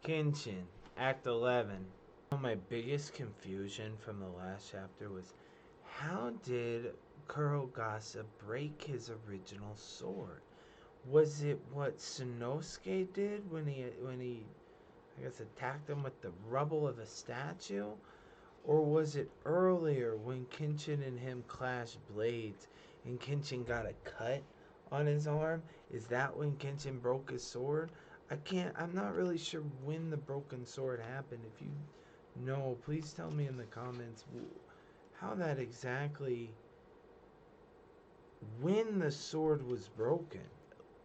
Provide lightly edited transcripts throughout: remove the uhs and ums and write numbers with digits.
Kenshin, Act 11. My biggest confusion from the last chapter was, how did Kurogasa break his original sword? Was it what Sanosuke did when he I guess attacked him with the rubble of a statue? Or was it earlier when Kenshin and him clashed blades and Kenshin got a cut on his arm? Is that when Kenshin broke his sword? I'm not really sure when the broken sword happened. If you know, please tell me in the comments how that exactly, when the sword was broken.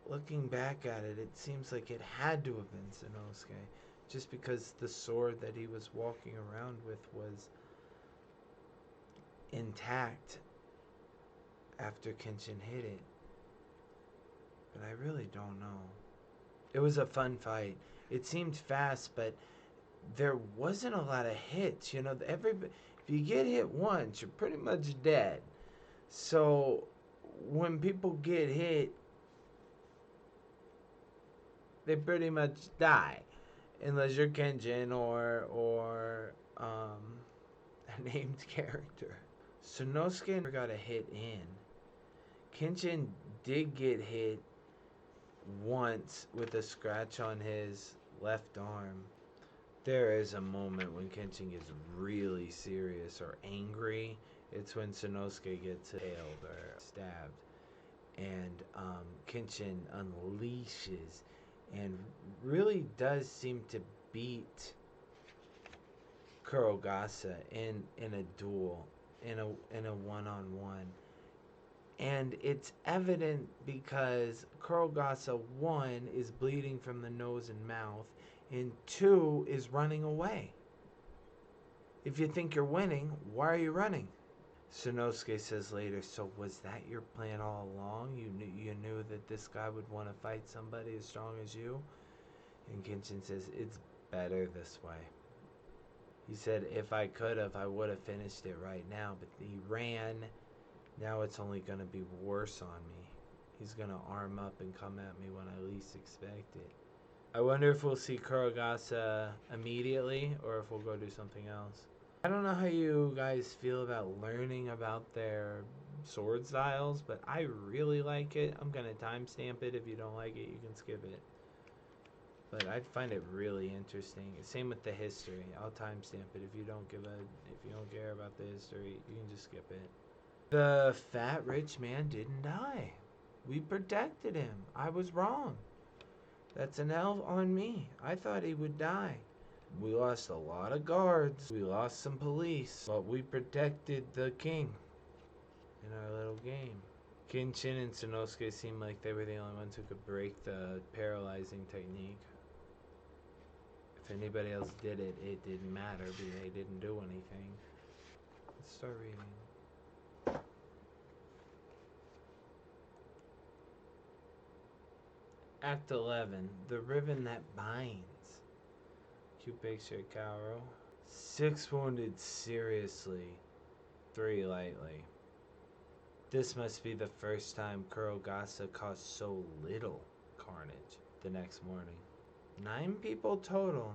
Looking back at it, it seems like it had to have been Sanosuke, just because the sword that he was walking around with was intact after Kenshin hit it. But I really don't know. It was a fun fight. It seemed fast, but there wasn't a lot of hits. You know, if you get hit once, you're pretty much dead. So when people get hit, they pretty much die, unless you're Kenshin or a named character. Sanosuke never got a hit in. Kenshin did get hit once with a scratch on his left arm. There is a moment when Kenshin gets really serious or angry. It's when Sanosuke gets impaled or stabbed. And Kenshin unleashes and really does seem to beat Kurogasa in a duel, in a one-on-one. And it's evident because Kurogasa, 1, is bleeding from the nose and mouth, and 2 is running away. If you think you're winning, why are you running? Sanosuke says later, so was that your plan all along? You knew that this guy would want to fight somebody as strong as you? And Kenshin says, it's better this way. He said, if I could have, I would have finished it right now, but he ran. Now it's only going to be worse on me. He's going to arm up and come at me when I least expect it. I wonder if we'll see Kurogasa immediately or if we'll go do something else. I don't know how you guys feel about learning about their sword styles, but I really like it. I'm going to timestamp it. If you don't like it, you can skip it. But I find it really interesting. Same with the history. I'll timestamp it. If you don't care about the history, you can just skip it. The fat rich man didn't die. We protected him. I was wrong. That's an L on me. I thought he would die. We lost a lot of guards. We lost some police. But we protected the king in our little game. Kenshin and Sanosuke seemed like they were the only ones who could break the paralyzing technique. If anybody else did it, it didn't matter because they didn't do anything. Let's start reading. Act 11, the ribbon that binds. Kyubei Kaoru. 6 wounded seriously, 3 lightly. This must be the first time Kurogasa caused so little carnage. The next morning. 9 people total.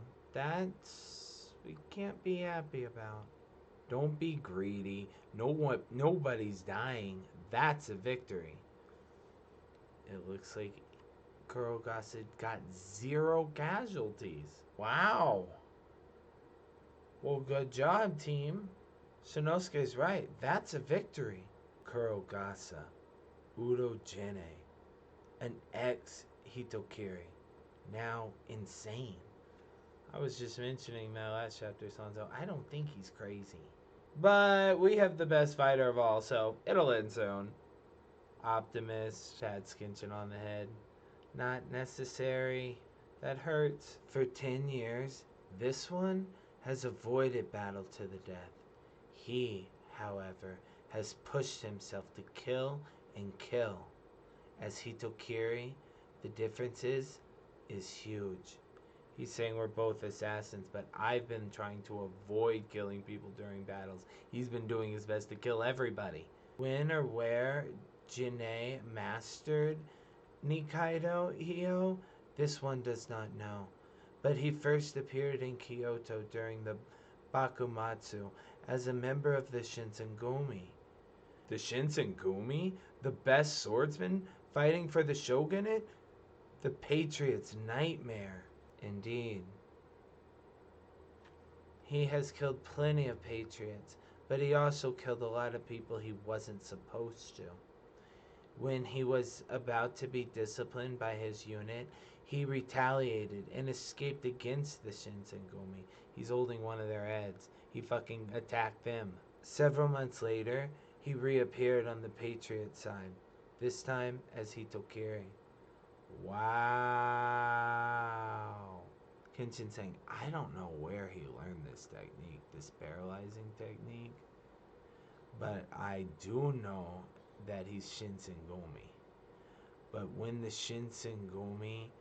We can't be happy about. Don't be greedy. Nobody's dying. That's a victory. It looks like Kurogasa got 0 casualties. Wow. Well, good job, team. Sanosuke's right. That's a victory. Kurogasa, Udo Jene, an ex-Hitokiri, now insane. I was just mentioning that last chapter, Sanzo. I don't think he's crazy. But we have the best fighter of all, so it'll end soon. Optimist, pats Kenshin on the head. Not necessary. That hurts. For 10 years, this one has avoided battle to the death. He, however, has pushed himself to kill and kill. As Hitokiri, the difference is huge. He's saying we're both assassins, but I've been trying to avoid killing people during battles. He's been doing his best to kill everybody. When or where Jine mastered Nikaido Hio, this one does not know. but he first appeared in Kyoto during the Bakumatsu as a member of the Shinsengumi. The Shinsengumi? The best swordsman fighting for the shogunate? The patriot's nightmare. Indeed. He has killed plenty of patriots, but he also killed a lot of people he wasn't supposed to. When he was about to be disciplined by his unit, he retaliated and escaped against the Shinsengumi. He's holding one of their heads. He fucking attacked them. Several months later, he reappeared on the Patriot side, this time as Hitokiri. Wow. Kenshin saying, I don't know where he learned this technique, this paralyzing technique, but I do know that he's Shinsengumi. But when the Shinsengumi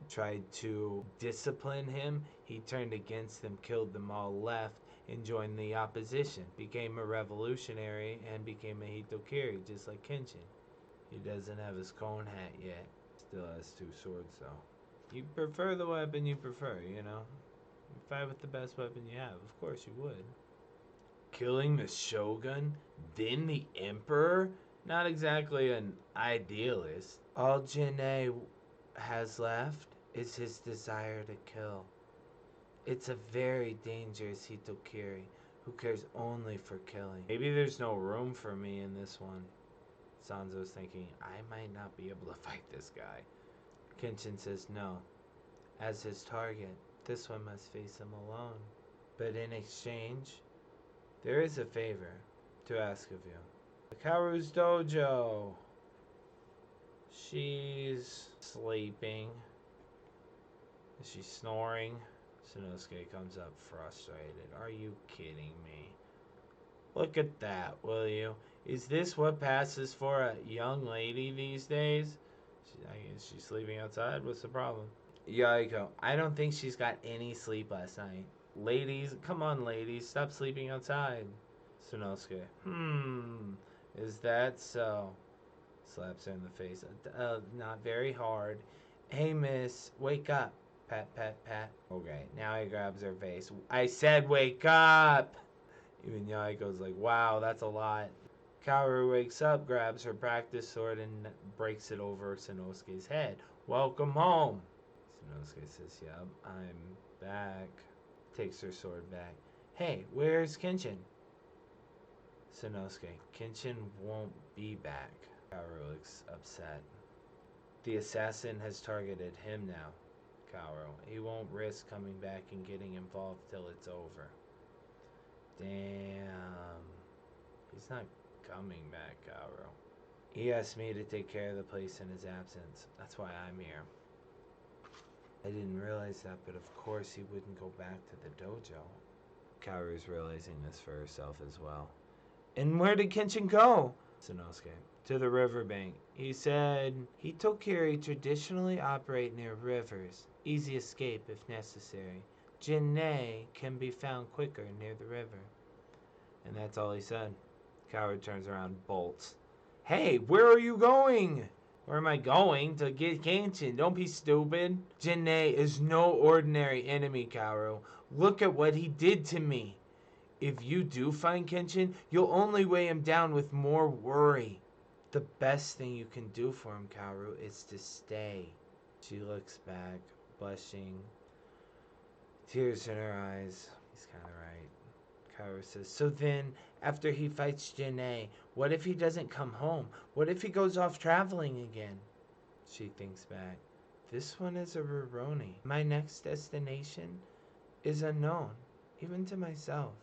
tried to discipline him, he turned against them, killed them all, left, and joined the opposition. Became a revolutionary and became a Hitokiri, just like Kenshin. He doesn't have his cone hat yet. Still has 2 swords, though. You prefer the weapon you prefer, you know? You fight with the best weapon you have. Of course you would. Killing the shogun, then the emperor? Not exactly an idealist. All Jin'ei has left is his desire to kill. It's a very dangerous Hitokiri who cares only for killing. Maybe there's no room for me in this one. Sanzo's thinking, I might not be able to fight this guy. Kenshin says no. As his target, this one must face him alone. But in exchange, there is a favor to ask of you. Kaoru's dojo. She's sleeping. Is she snoring? Sanosuke comes up frustrated. Are you kidding me? Look at that, will you? Is this what passes for a young lady these days? Is she sleeping outside? What's the problem? Yaiko, I don't think she's got any sleep last night. Ladies, come on ladies, stop sleeping outside. Sanosuke, is that so? Slaps her in the face. Not very hard. Hey miss, wake up. Pat, pat, pat. Okay, now he grabs her face. I said wake up! Even Yaiko's like, wow, that's a lot. Kaoru wakes up, grabs her practice sword, and breaks it over Sanosuke's head. Welcome home! Sanosuke says, yep, I'm back. Takes her sword back. Hey, where's Kenshin? Sanosuke, Kenshin won't be back. Kaoru looks upset. The assassin has targeted him now, Kaoru. He won't risk coming back and getting involved till it's over. Damn. He's not coming back, Kaoru. He asked me to take care of the place in his absence. That's why I'm here. I didn't realize that, but of course he wouldn't go back to the dojo. Kaoru's realizing this for herself as well. And where did Kenshin go? Sanosuke. To the riverbank. He said Hitokiri traditionally operate near rivers. Easy escape if necessary. Jin'ei can be found quicker near the river. And that's all he said. Kaoru turns around, bolts. Hey, where are you going? Where am I going? To get Kenshin. Don't be stupid. Jin'ei is no ordinary enemy, Kaoru. Look at what he did to me. If you do find Kenshin, you'll only weigh him down with more worry. The best thing you can do for him, Kaoru, is to stay. She looks back, blushing, tears in her eyes. He's kind of right. Kaoru says, so then, after he fights Jin'ei, what if he doesn't come home? What if he goes off traveling again? She thinks back. This one is a Rurouni. My next destination is unknown, even to myself.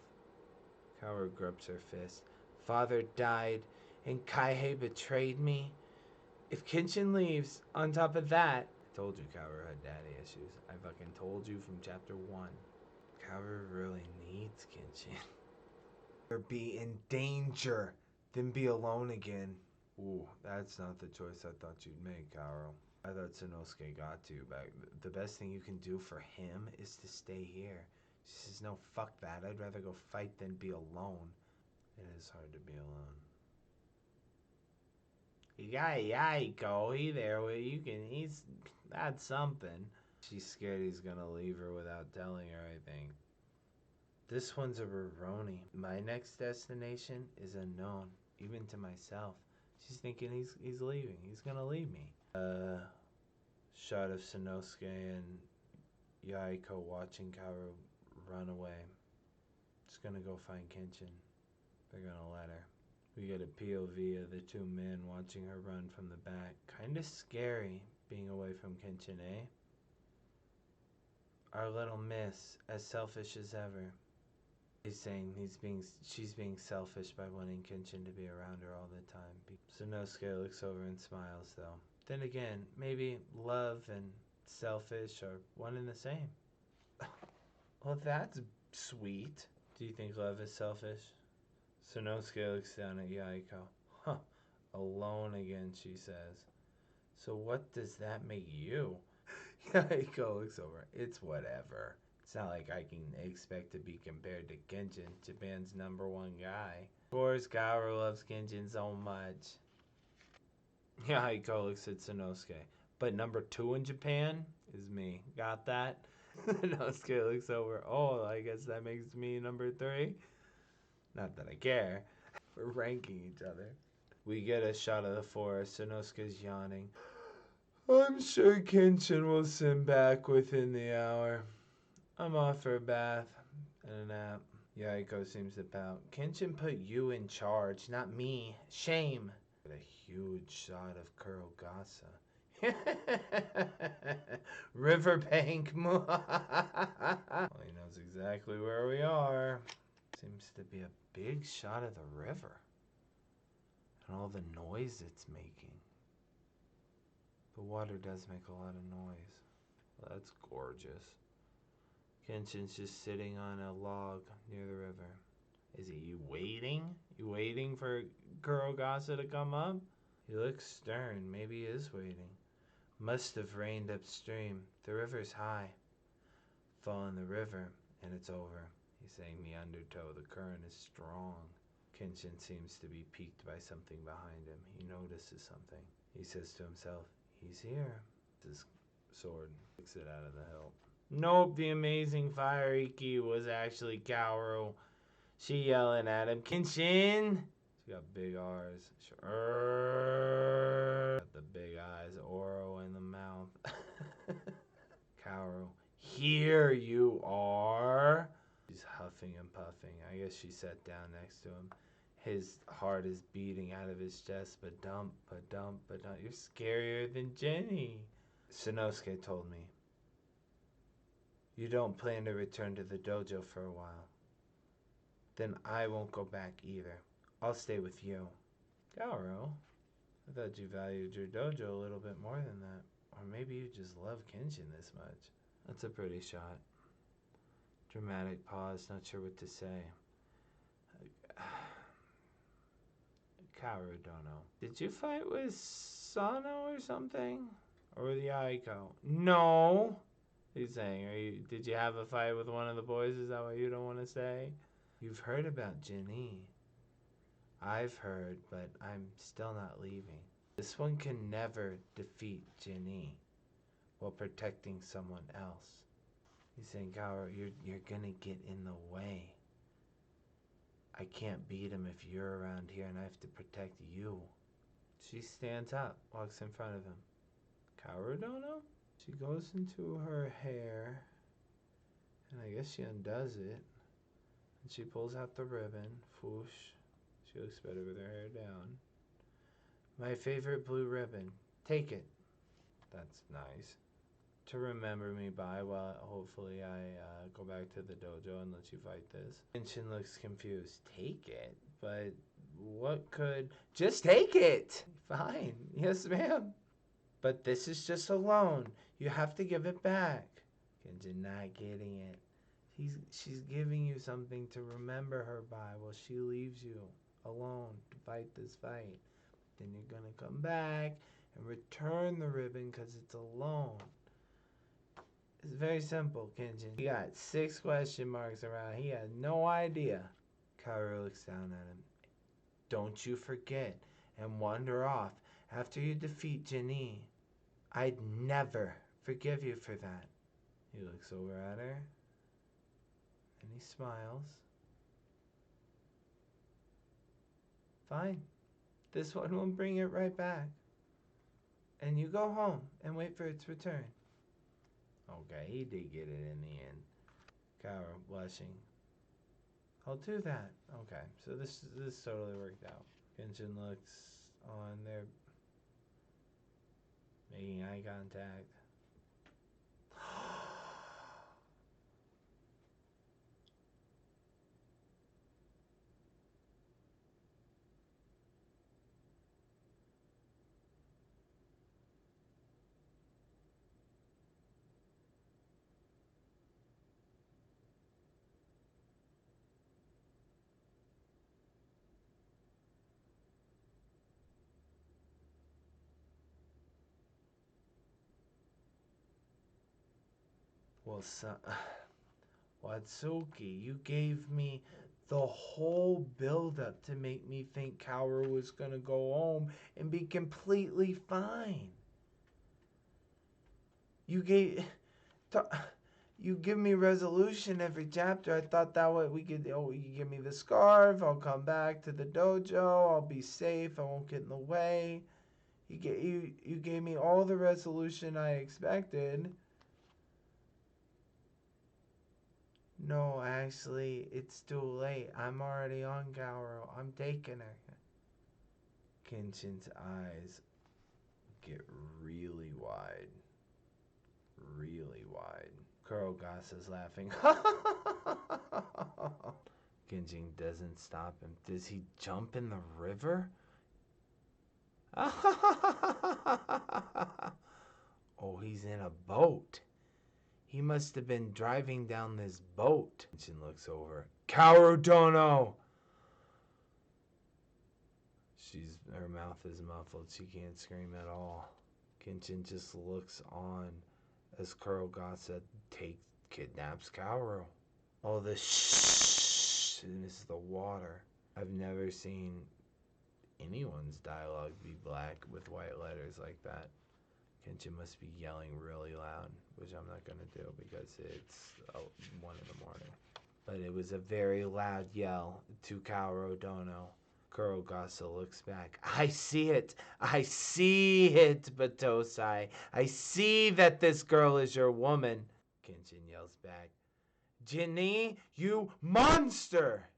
Kaoru grips her fist. Father died, and Kaihei betrayed me. If Kenshin leaves, on top of that... I told you Kaoru had daddy issues. I fucking told you from chapter 1. Kaoru really needs Kenshin. Or be in danger, then be alone again. Ooh, that's not the choice I thought you'd make, Kaoru. I thought Sanosuke got to you back. The best thing you can do for him is to stay here. She says, no, fuck that. I'd rather go fight than be alone. It is hard to be alone. Yeah, he there. You can. That's something. She's scared he's gonna leave her without telling her, I think. This one's a Rurouni. My next destination is unknown, even to myself. She's thinking he's leaving. He's gonna leave me. Shot of Sanosuke and Yaiko watching Kaoru run away. Just gonna go find Kenshin. They're gonna let her. We get a POV of the two men watching her run from the back. Kinda scary being away from Kenshin, eh? Our little miss, as selfish as ever. He's saying she's being selfish by wanting Kenshin to be around her all the time. Sanosuke looks over and smiles, though. Then again, maybe love and selfish are one and the same. Well, that's sweet. Do you think love is selfish? Sanosuke looks down at Yaiko. Huh, alone again, she says. So what does that make you? Yaiko looks over. It's whatever. It's not like I can expect to be compared to Kenshin, Japan's #1 guy. Of course, Kaoru loves Kenshin so much. Yaiko looks at Sanosuke. But #2 in Japan is me. Got that? Sanosuke looks over. Oh, I guess that makes me #3. Not that I care. We're ranking each other. We get a shot of the forest. Sanosuke's yawning. I'm sure Kenshin will send back within the hour. I'm off for a bath and a nap. Yaiko seems to pout. Kenshin put you in charge, not me. Shame. A huge shot of Kurogasa. Riverbank. Well, he knows exactly where we are. Seems to be a big shot of the river. And all the noise it's making. The water does make a lot of noise. Well, that's gorgeous. Kenshin's just sitting on a log near the river. Is he waiting? You waiting for Kurogasa to come up? He looks stern. Maybe he is waiting. Must have rained upstream. The river's high. Fall in the river, and it's over. He's saying the undertow. The current is strong. Kenshin seems to be piqued by something behind him. He notices something. He says to himself, he's here. His sword picks it out of the hilt. Nope, the amazing fire Iki was actually Kaoru. She yelling at him, Kenshin! She got big R's. Got the big eyes, Oro in the mouth. Kaoru, here you are. She's huffing and puffing. I guess she sat down next to him. His heart is beating out of his chest, but dump. You're scarier than Jenny. Sanosuke told me. You don't plan to return to the dojo for a while. Then I won't go back either. I'll stay with you. Kaoru, I thought you valued your dojo a little bit more than that. Or maybe you just love Kenshin this much. That's a pretty shot. Dramatic pause, not sure what to say. Kaoru don't know. Did you fight with Sano or something? Or with Yaiko? No! He's saying, did you have a fight with one of the boys? Is that what you don't want to say? You've heard about Jinny. I've heard, but I'm still not leaving. This one can never defeat Jinny while protecting someone else. He's saying, Kaoru, you're gonna get in the way. I can't beat him if you're around here and I have to protect you. She stands up, walks in front of him. Kaoru don't know? She goes into her hair, and I guess she undoes it. And she pulls out the ribbon. Foosh. She looks better with her hair down. My favorite blue ribbon. Take it. That's nice. To remember me by while hopefully I go back to the dojo and let you fight this. Kenshin looks confused. Take it? But what could... Just take it! Fine. Yes, ma'am. But this is just a loan. You have to give it back. Kenshin not getting it. She's giving you something to remember her by while she leaves you alone to fight this fight. Then you're gonna come back and return the ribbon because it's a loan. It's very simple, Kenshin. He got 6 question marks around. He has no idea. Kaoru looks down at him. Don't you forget and wander off after you defeat Jinny. I'd never forgive you for that. He looks over at her, and he smiles. Fine. This one will bring it right back. And you go home and wait for its return. Okay, he did get it in the end. Kaoru, blushing. I'll do that. Okay, so this totally worked out. Kenshin looks on there, making eye contact. Well, Watsuki, you gave me the whole build-up to make me think Kaoru was gonna go home and be completely fine. You give me resolution every chapter. I thought that way we could. Oh, you give me the scarf. I'll come back to the dojo. I'll be safe. I won't get in the way. You gave me all the resolution I expected. No, actually, it's too late. I'm already on Kaoru. I'm taking her. Kenshin's eyes get really wide. Really wide. Kurogasa's laughing. Kenshin doesn't stop him. Does he jump in the river? Oh, he's in a boat. He must have been driving down this boat. Kenshin looks over. Kaoru Dono! Her mouth is muffled. She can't scream at all. Kenshin just looks on as Kurogasa kidnaps Kaoru. Oh, the shh is the water. I've never seen anyone's dialogue be black with white letters like that. Kenshin must be yelling really loud, which I'm not going to do because it's 1 in the morning. But it was a very loud yell to Kaoru Dono. Kurogasa looks back. I see it. I see it, Batosai. I see that this girl is your woman. Kenshin yells back. Jinni, you monster!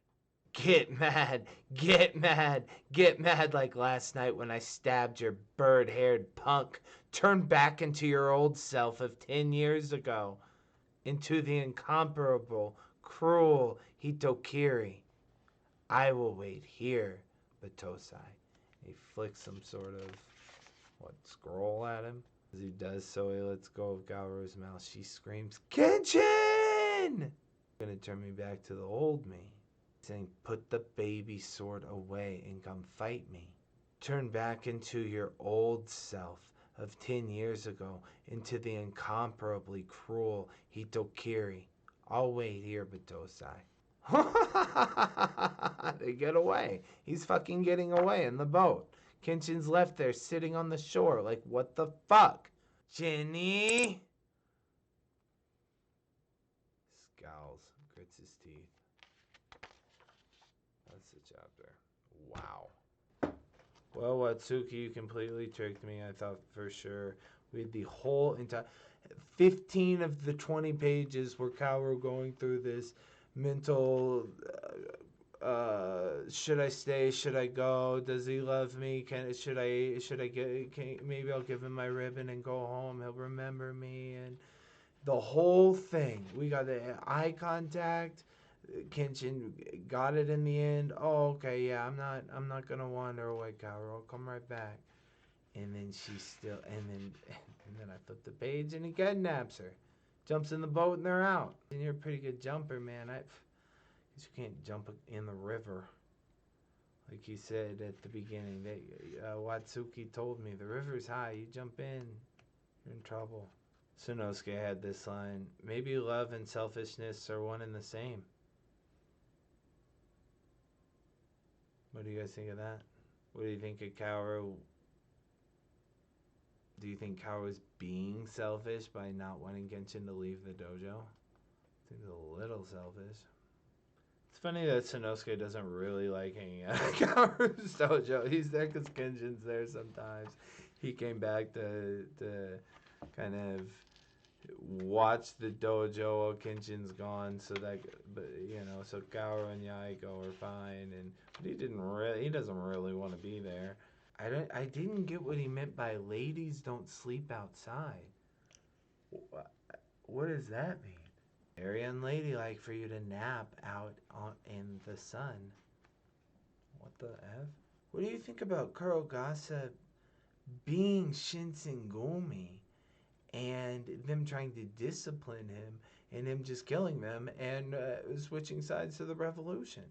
Get mad, get mad, get mad like last night when I stabbed your bird-haired punk. Turn back into your old self of 10 years ago. Into the incomparable, cruel Hitokiri. I will wait here, Batosai. He flicks some sort of, scroll at him? As he does so, he lets go of Kaoru's mouth. She screams, Kenshin! Gonna turn me back to the old me. Saying, put the baby sword away and come fight me. Turn back into your old self of 10 years ago, into the incomparably cruel Hitokiri. I'll wait here, Batosai. They get away. He's fucking getting away in the boat. Kenshin's left there sitting on the shore like, what the fuck? Jinni! Scowls, grits his teeth. That's the chapter. Wow. Well, Watsuki, you completely tricked me. I thought for sure we had the whole entire 15 of the 20 pages were Kaoru going through this mental should I stay, should I go, does he love me, maybe I'll give him my ribbon and go home, he'll remember me, and the whole thing. We got the eye contact. Kenshin got it in the end. Oh, okay, yeah, I'm not gonna wander away, Kaoru. I'll come right back. And then and then I flip the page and he kidnaps her. Jumps in the boat and they're out. And you're a pretty good jumper, man. You can't jump in the river. Like you said at the beginning, Watsuki told me, the river's high. You jump in, you're in trouble. Tsunosuke had this line, maybe love and selfishness are one and the same. What do you guys think of that? What do you think of Kaoru Do you think Kaoru's being selfish by not wanting Kenshin to leave the dojo? I think he's a little selfish. It's funny that Sanosuke doesn't really like hanging out at Kaoru's dojo. He's there because Kenshin's there sometimes. He came back to kind of watch the dojo while Kenshin's gone, so that, but so Kaoru and Yaiko are fine, but he doesn't really want to be there. I didn't get what he meant by ladies don't sleep outside. What does that mean? Very unladylike for you to nap out in the sun. What the F? What do you think about Kurogasa being Shinsengumi and them trying to discipline him and him just killing them and switching sides to the revolution?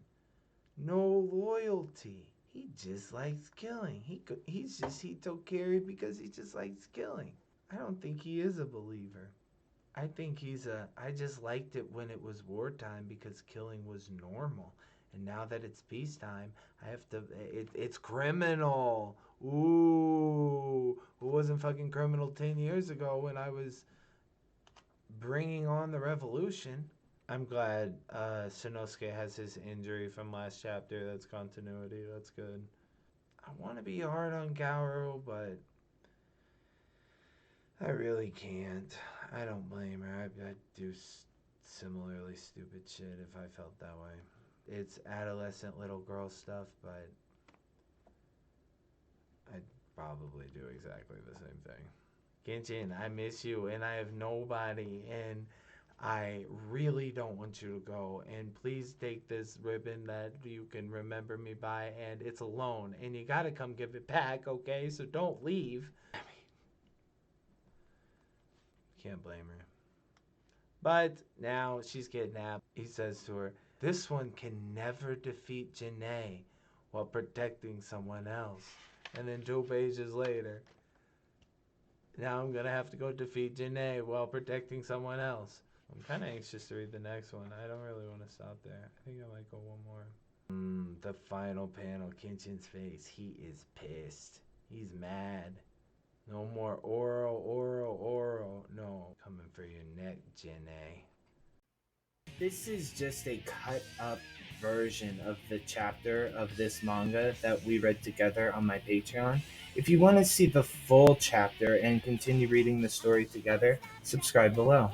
No loyalty. He just likes killing. He's just Hitokiri because he just likes killing. I don't think he is a believer. I think I just liked it when it was wartime because killing was normal. And now that it's peacetime, I have to. It's criminal. Ooh. It wasn't fucking criminal 10 years ago when I was bringing on the revolution. I'm glad Sanosuke has his injury from last chapter. That's continuity. That's good. I want to be hard on Kaoru, but I really can't. I don't blame her. I'd do similarly stupid shit if I felt that way. It's adolescent little girl stuff, but I'd probably do exactly the same thing. Kenshin, I miss you, and I have nobody, and I really don't want you to go. And please take this ribbon that you can remember me by, and it's a loan, and you gotta come give it back, okay? So don't leave. I mean, can't blame her. But now she's kidnapped. He says to her, this one can never defeat Janae while protecting someone else. And then 2 pages later, now I'm gonna have to go defeat Janae while protecting someone else. I'm kind of anxious to read the next one. I don't really want to stop there. I think I might go one more. The final panel, Kenshin's face. He is pissed. He's mad. No more oral. No, coming for your neck, Janae. This is just a cut up version of the chapter of this manga that we read together on my Patreon. If you want to see the full chapter and continue reading the story together, subscribe below.